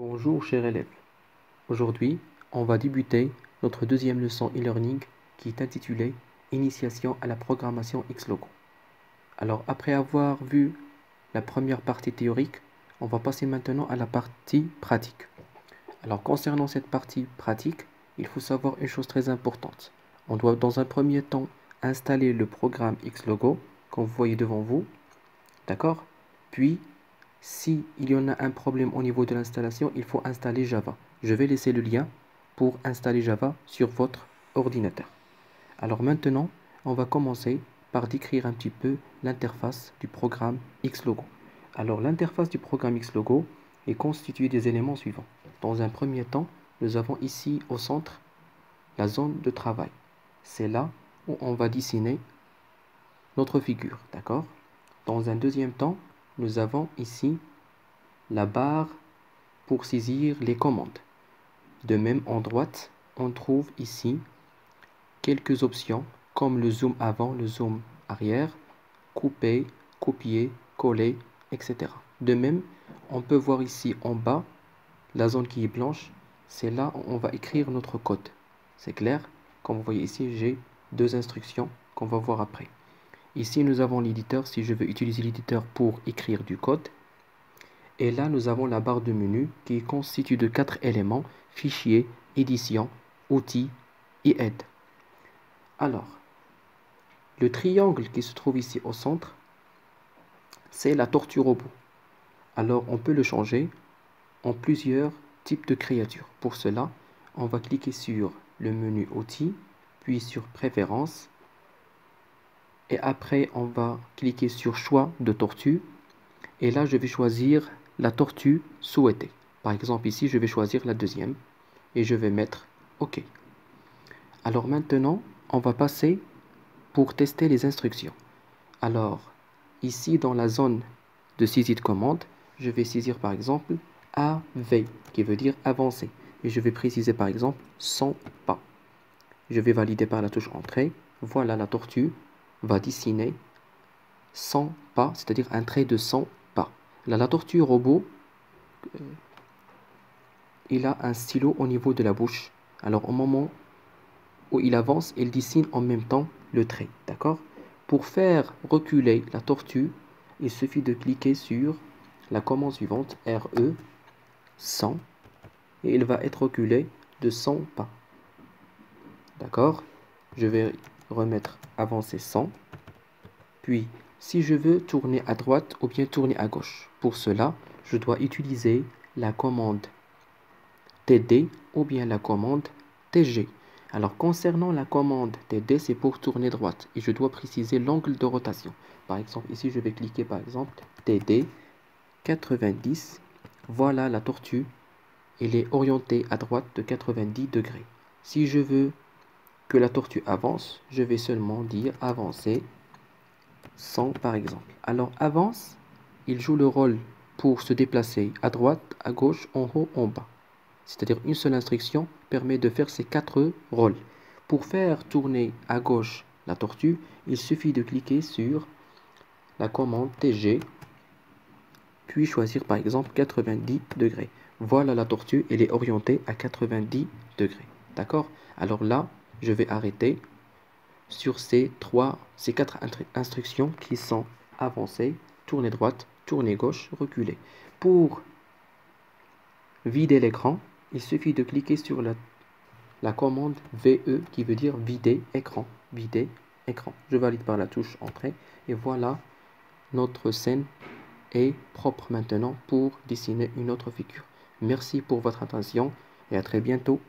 Bonjour chers élèves, aujourd'hui on va débuter notre deuxième leçon e-learning qui est intitulée Initiation à la programmation Xlogo. Alors après avoir vu la première partie théorique, on va passer maintenant à la partie pratique. Alors concernant cette partie pratique, il faut savoir une chose très importante. On doit dans un premier temps installer le programme Xlogo comme vous voyez devant vous, d'accord? Puis si il y en a un problème au niveau de l'installation, il faut installer Java. Je vais laisser le lien pour installer Java sur votre ordinateur. Alors maintenant, on va commencer par décrire un petit peu l'interface du programme Xlogo. Alors l'interface du programme Xlogo est constituée des éléments suivants. Dans un premier temps, nous avons ici au centre la zone de travail. C'est là où on va dessiner notre figure, d'accord? Dans un deuxième temps, nous avons ici la barre pour saisir les commandes. De même, en droite, on trouve ici quelques options comme le zoom avant, le zoom arrière, couper, copier, coller, etc. De même, on peut voir ici en bas, la zone qui est blanche, c'est là où on va écrire notre code. C'est clair? Comme vous voyez ici, j'ai deux instructions qu'on va voir après. Ici, nous avons l'éditeur, si je veux utiliser l'éditeur pour écrire du code. Et là, nous avons la barre de menu qui est constituée de 4 éléments, fichier, édition, outils et aide. Alors, le triangle qui se trouve ici au centre, c'est la tortue robot. Alors, on peut le changer en plusieurs types de créatures. Pour cela, on va cliquer sur le menu outils, puis sur préférences. Et après, on va cliquer sur choix de tortue. Et là, je vais choisir la tortue souhaitée. Par exemple, ici, je vais choisir la deuxième. Et je vais mettre OK. Alors maintenant, on va passer pour tester les instructions. Alors, ici, dans la zone de saisie de commande, je vais saisir par exemple AV, qui veut dire avancer. Et je vais préciser par exemple 100 pas. Je vais valider par la touche Entrée. Voilà, la tortue va dessiner 100 pas, c'est-à-dire un trait de 100 pas. Là, la tortue robot, il a un stylo au niveau de la bouche. Alors, au moment où il avance, il dessine en même temps le trait. D'accord? Pour faire reculer la tortue, il suffit de cliquer sur la commande suivante, RE 100, et il va être reculé de 100 pas. D'accord? Je vais remettre avancer 100. Puis, si je veux tourner à droite ou bien tourner à gauche, pour cela, je dois utiliser la commande TD ou bien la commande TG. Alors, concernant la commande TD, c'est pour tourner droite et je dois préciser l'angle de rotation. Par exemple, ici, je vais cliquer par exemple TD 90. Voilà la tortue. Elle est orientée à droite de 90 degrés. Si je veux que la tortue avance, je vais seulement dire avancer 100 par exemple. Alors, avance, il joue le rôle pour se déplacer à droite, à gauche, en haut, en bas. C'est-à-dire une seule instruction permet de faire ces 4 rôles. Pour faire tourner à gauche la tortue, il suffit de cliquer sur la commande TG, puis choisir par exemple 90 degrés. Voilà la tortue, elle est orientée à 90 degrés. D'accord? Alors là, je vais arrêter sur ces 4 instructions qui sont avancer, tourner droite, tourner gauche, reculer. Pour vider l'écran, il suffit de cliquer sur la commande VE qui veut dire vider écran. Vider écran. Je valide par la touche Entrée et voilà, notre scène est propre maintenant pour dessiner une autre figure. Merci pour votre attention et à très bientôt.